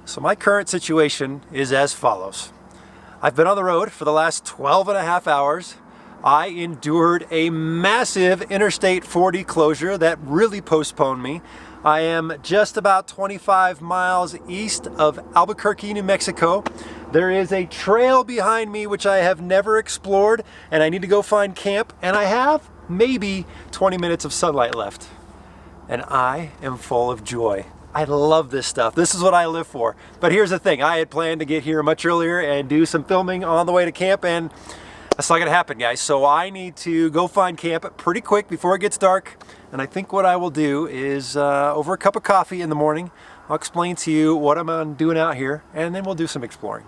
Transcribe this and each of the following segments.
So my current situation is as follows. I've been on the road for the last 12 and a half hours. I endured a massive Interstate 40 closure that really postponed me. I am just about 25 miles east of Albuquerque, New Mexico. There is a trail behind me which I have never explored, and I need to go find camp, and I have maybe 20 minutes of sunlight left. And I am full of joy. I love this stuff. This is what I live for. But here's the thing. I had planned to get here much earlier and do some filming on the way to camp, and that's not gonna happen, guys. So I need to go find camp pretty quick before it gets dark. And I think what I will do is over a cup of coffee in the morning, I'll explain to you what I'm doing out here, and then we'll do some exploring.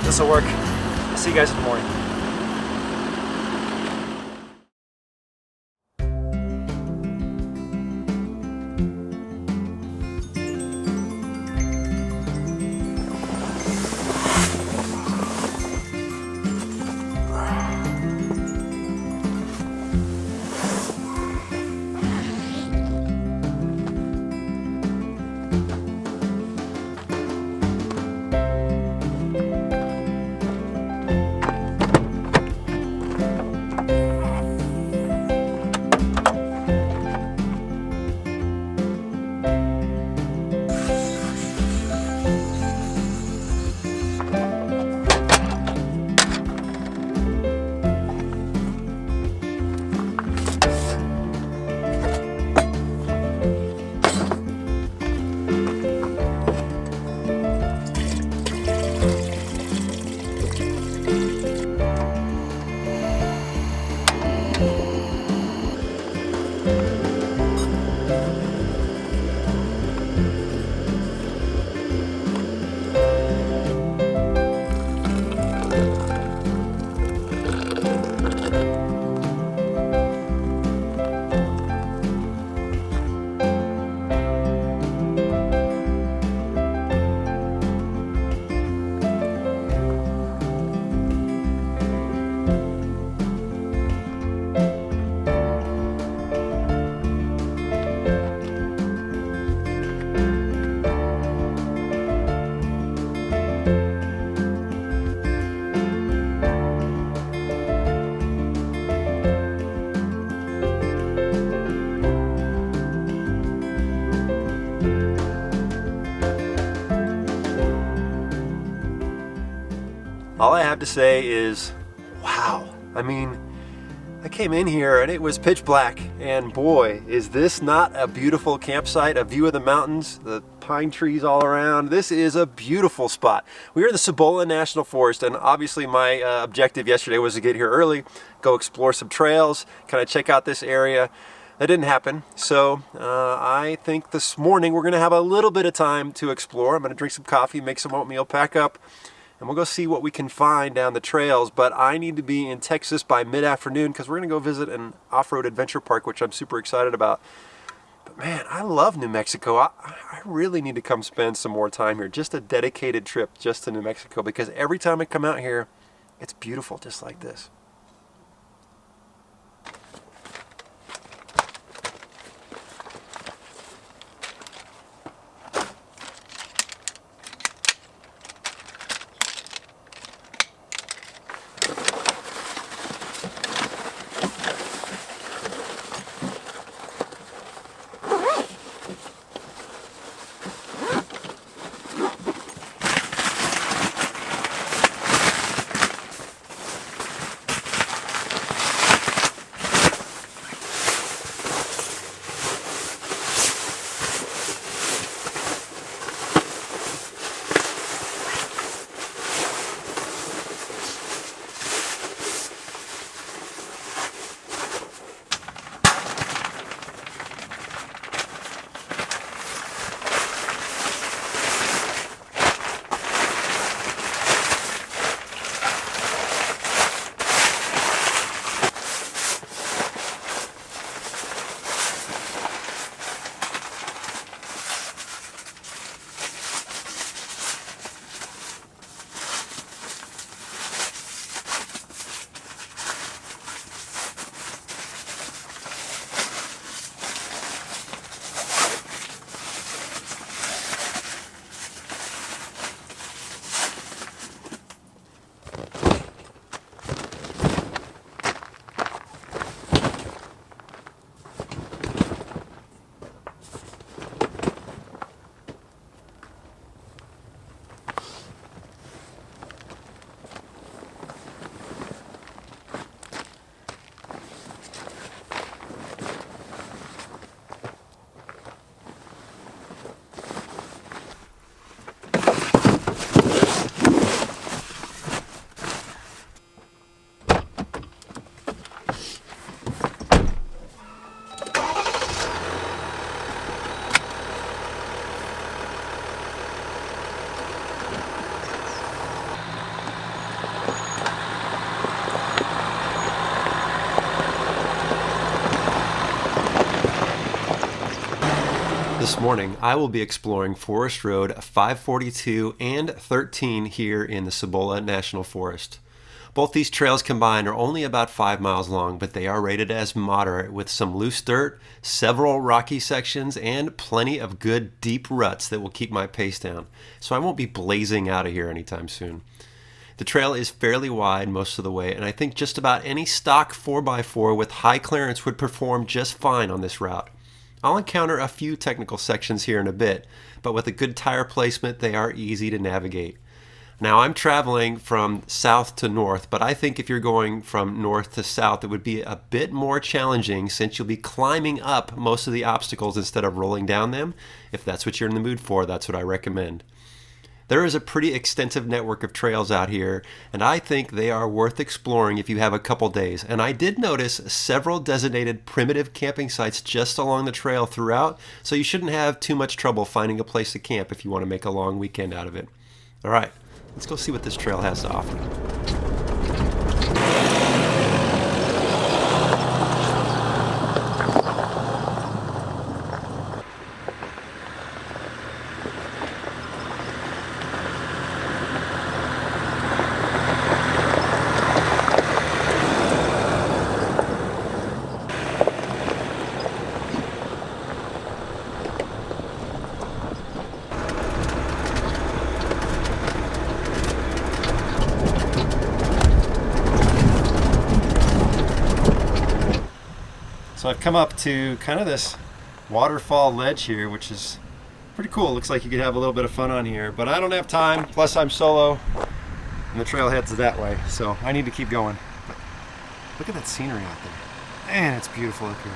This will work. I'll see you guys in the morning. All I have to say is, wow. I mean, I came in here and it was pitch black, and boy, is this not a beautiful campsite, a view of the mountains, the pine trees all around. This is a beautiful spot. We are in the Cibola National Forest, and obviously my objective yesterday was to get here early, go explore some trails, kind of check out this area. That didn't happen, so I think this morning we're gonna have a little bit of time to explore. I'm gonna drink some coffee, make some oatmeal, pack up, and we'll go see what we can find down the trails. But I need to be in Texas by mid-afternoon because we're going to go visit an off-road adventure park, which I'm super excited about. But man, I love New Mexico. I really need to come spend some more time here. Just a dedicated trip just to New Mexico, because every time I come out here, it's beautiful just like this. This morning, I will be exploring Forest Road 542 and 13 here in the Cibola National Forest. Both these trails combined are only about 5 miles long, but they are rated as moderate with some loose dirt, several rocky sections, and plenty of good deep ruts that will keep my pace down, so I won't be blazing out of here anytime soon. The trail is fairly wide most of the way, and I think just about any stock 4x4 with high clearance would perform just fine on this route. I'll encounter a few technical sections here in a bit, but with a good tire placement, they are easy to navigate. Now, I'm traveling from south to north, but I think if you're going from north to south, it would be a bit more challenging since you'll be climbing up most of the obstacles instead of rolling down them. If that's what you're in the mood for, that's what I recommend. There is a pretty extensive network of trails out here, and I think they are worth exploring if you have a couple days. And I did notice several designated primitive camping sites just along the trail throughout, so you shouldn't have too much trouble finding a place to camp if you want to make a long weekend out of it. All right, let's go see what this trail has to offer. So I've come up to kind of this waterfall ledge here, which is pretty cool. Looks like you could have a little bit of fun on here, but I don't have time. Plus I'm solo and the trail heads that way, so I need to keep going. But look at that scenery out there. Man, it's beautiful up here.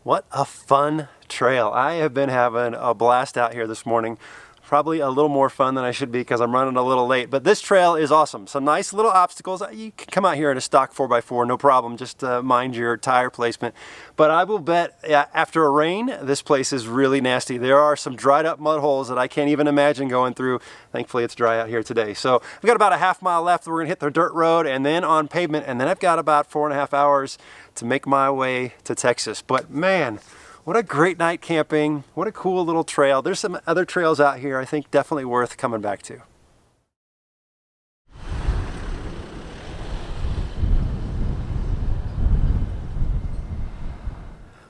What a fun trail. I have been having a blast out here this morning. Probably a little more fun than I should be because I'm running a little late, but this trail is awesome. Some nice little obstacles. You can come out here in a stock 4x4, no problem. Just mind your tire placement. But I will bet after a rain, this place is really nasty. There are some dried up mud holes that I can't even imagine going through. Thankfully, it's dry out here today. So we've got about a half mile left. We're gonna hit the dirt road and then on pavement. And then I've got about 4.5 hours to make my way to Texas. But man, what a great night camping. What a cool little trail. There's some other trails out here I think definitely worth coming back to.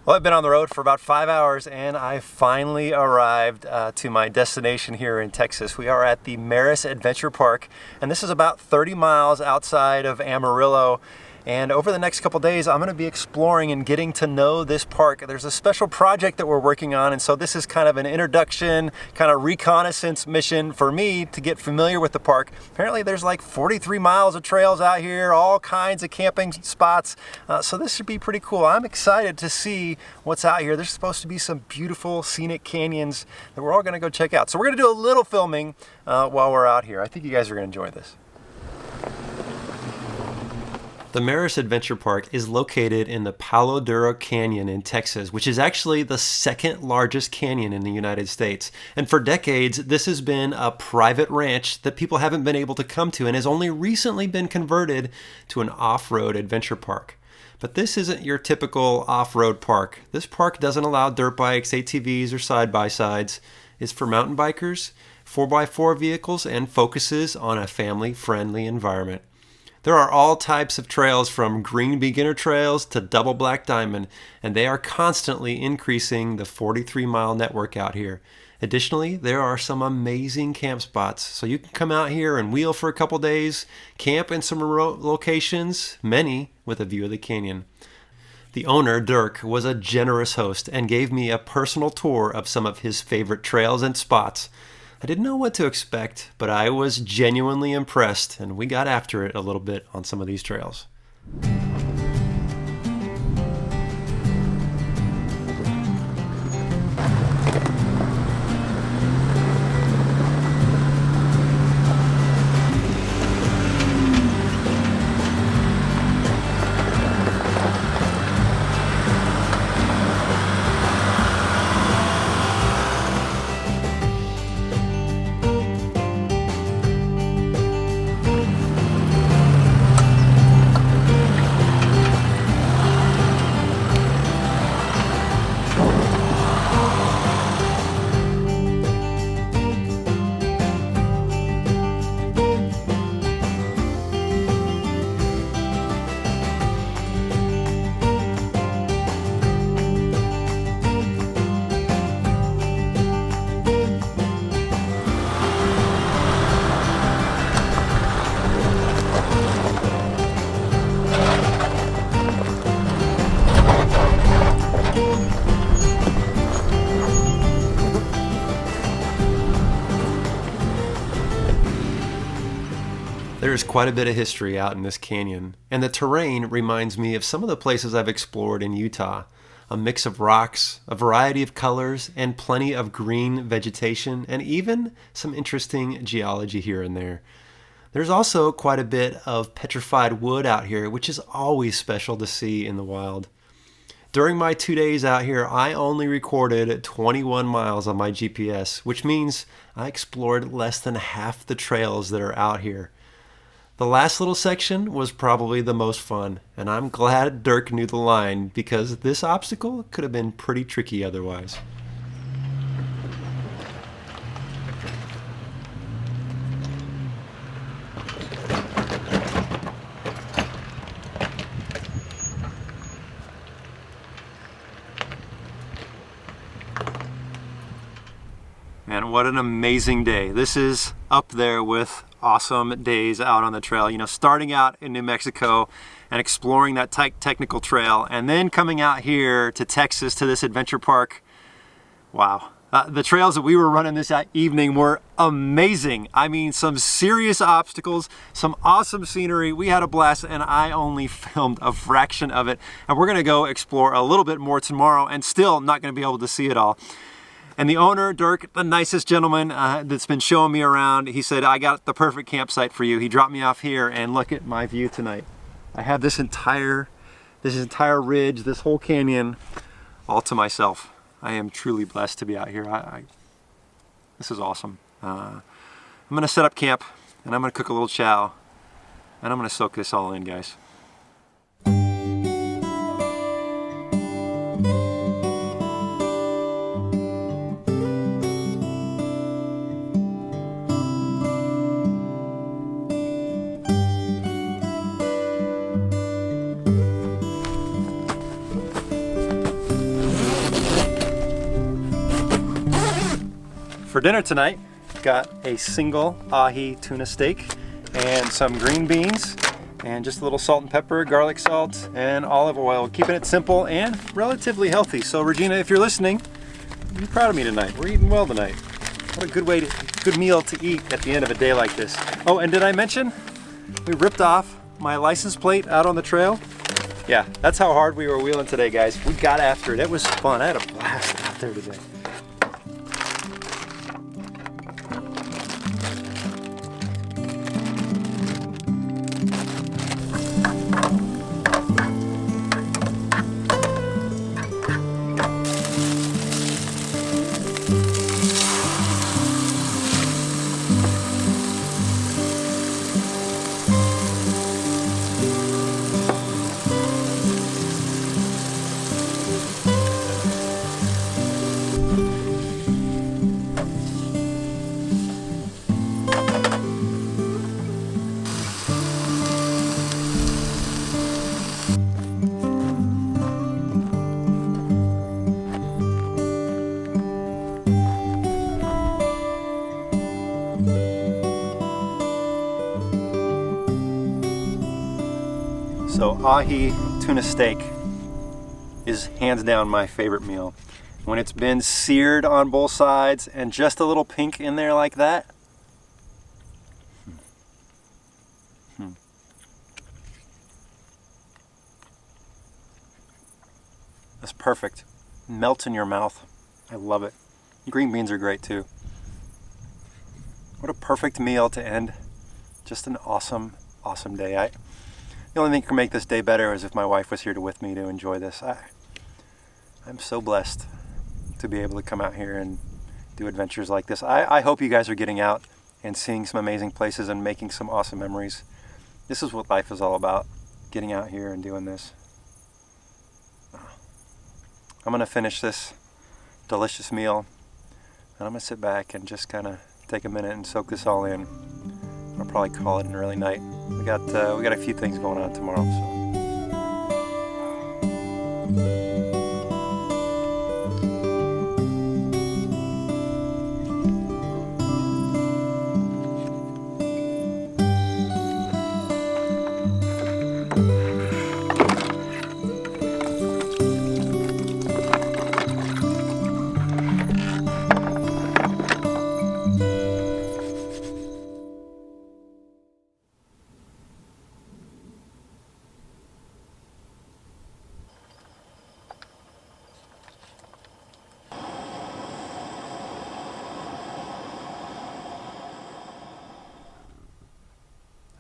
Well, I've been on the road for about 5 hours and I finally arrived to my destination here in Texas. We are at the Merus Adventure Park, and this is about 30 miles outside of Amarillo. And over the next couple days, I'm going to be exploring and getting to know this park. There's a special project that we're working on, and so this is kind of an introduction, kind of reconnaissance mission for me to get familiar with the park. Apparently there's like 43 miles of trails out here, all kinds of camping spots. So this should be pretty cool. I'm excited to see what's out here. There's supposed to be some beautiful scenic canyons that we're all going to go check out. So we're going to do a little filming while we're out here. I think you guys are going to enjoy this. The Merus Adventure Park is located in the Palo Duro Canyon in Texas, which is actually the second largest canyon in the United States. And for decades, this has been a private ranch that people haven't been able to come to and has only recently been converted to an off-road adventure park. But this isn't your typical off-road park. This park doesn't allow dirt bikes, ATVs, or side-by-sides. It's for mountain bikers, 4x4 vehicles, and focuses on a family-friendly environment. There are all types of trails from green beginner trails to double black diamond, and they are constantly increasing the 43-mile network out here. Additionally, there are some amazing camp spots, so you can come out here and wheel for a couple days, camp in some remote locations, many with a view of the canyon. The owner, Dirk, was a generous host and gave me a personal tour of some of his favorite trails and spots. I didn't know what to expect, but I was genuinely impressed, and we got after it a little bit on some of these trails. There's quite a bit of history out in this canyon, and the terrain reminds me of some of the places I've explored in Utah. A mix of rocks, a variety of colors, and plenty of green vegetation, and even some interesting geology here and there. There's also quite a bit of petrified wood out here, which is always special to see in the wild. During my 2 days out here, I only recorded 21 miles on my GPS, which means I explored less than half the trails that are out here. The last little section was probably the most fun, and I'm glad Dirk knew the line because this obstacle could have been pretty tricky otherwise. Man, what an amazing day. This is up there with awesome days out on the trail. You know, starting out in New Mexico and exploring that technical trail, and then coming out here to Texas to this adventure park. Wow. The trails that we were running this evening were amazing. I mean, some serious obstacles, some awesome scenery. We had a blast, and I only filmed a fraction of it. And we're gonna go explore a little bit more tomorrow, and still not gonna be able to see it all. And the owner, Dirk, the nicest gentleman that's been showing me around, he said, I got the perfect campsite for you. He dropped me off here, and look at my view tonight. I have this entire ridge, this whole canyon, all to myself. I am truly blessed to be out here. This is awesome. I'm gonna set up camp, and I'm gonna cook a little chow, and I'm gonna soak this all in, guys. For dinner tonight, got a single ahi tuna steak and some green beans and just a little salt and pepper, garlic salt, and olive oil. Keeping it simple and relatively healthy. So Regina, if you're listening, be proud of me tonight. We're eating well tonight. What a good meal to eat at the end of a day like this. Oh, and did I mention we ripped off my license plate out on the trail? Yeah, that's how hard we were wheeling today, guys. We got after it. It was fun. I had a blast out there today. So ahi tuna steak is hands down my favorite meal. When it's been seared on both sides and just a little pink in there like that. That's perfect. Melts in your mouth. I love it. Green beans are great too. What a perfect meal to end just an awesome, awesome day. The only thing that can make this day better is if my wife was here with me to enjoy this. I'm so blessed to be able to come out here and do adventures like this. I hope you guys are getting out and seeing some amazing places and making some awesome memories. This is what life is all about, getting out here and doing this. I'm gonna finish this delicious meal and I'm gonna sit back and just kind of take a minute and soak this all in. I'll probably call it an early night. We got a few things going on tomorrow, so.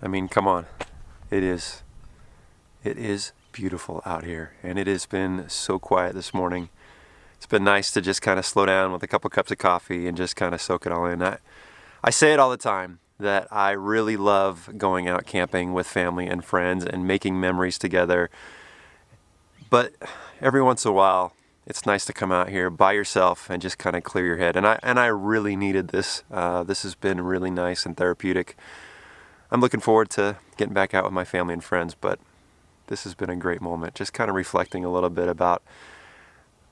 I mean, come on. It is beautiful out here, and it has been so quiet this morning. It's been nice to just kind of slow down with a couple cups of coffee and just kind of soak it all in. I say it all the time that I really love going out camping with family and friends and making memories together. But every once in a while, it's nice to come out here by yourself and just kind of clear your head. And I really needed this. This has been really nice and therapeutic. I'm looking forward to getting back out with my family and friends, but this has been a great moment. Just kind of reflecting a little bit about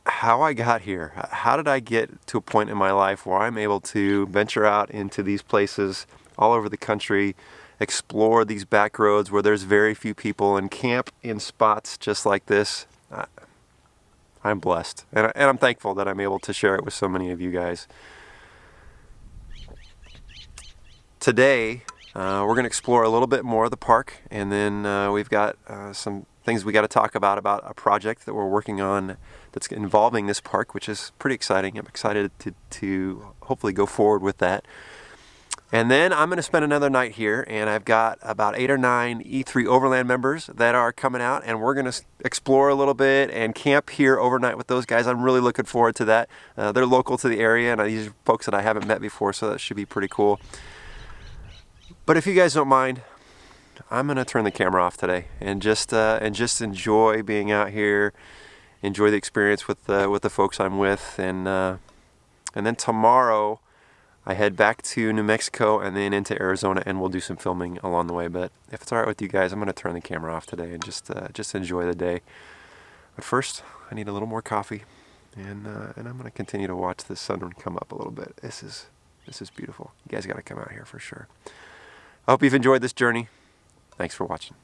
how I got here. How did I get to a point in my life where I'm able to venture out into these places all over the country, explore these back roads where there's very few people, and camp in spots just like this? I'm blessed, and I'm thankful that I'm able to share it with so many of you guys. Today, we're going to explore a little bit more of the park, and then we've got some things we got to talk about a project that we're working on that's involving this park, which is pretty exciting. I'm excited to hopefully go forward with that. And then I'm going to spend another night here, and I've got about 8 or 9 E3 Overland members that are coming out, and we're going to explore a little bit and camp here overnight with those guys. I'm really looking forward to that. They're local to the area, and these are folks that I haven't met before, so that should be pretty cool. But if you guys don't mind, I'm going to turn the camera off today and just enjoy being out here, enjoy the experience with the folks I'm with, and then tomorrow I head back to New Mexico and then into Arizona, and we'll do some filming along the way. But if it's all right with you guys, I'm going to turn the camera off today and just enjoy the day. But first, I need a little more coffee, and I'm going to continue to watch the sun come up a little bit. This is This is beautiful. You guys got to come out here for sure. I hope you've enjoyed this journey. Thanks for watching.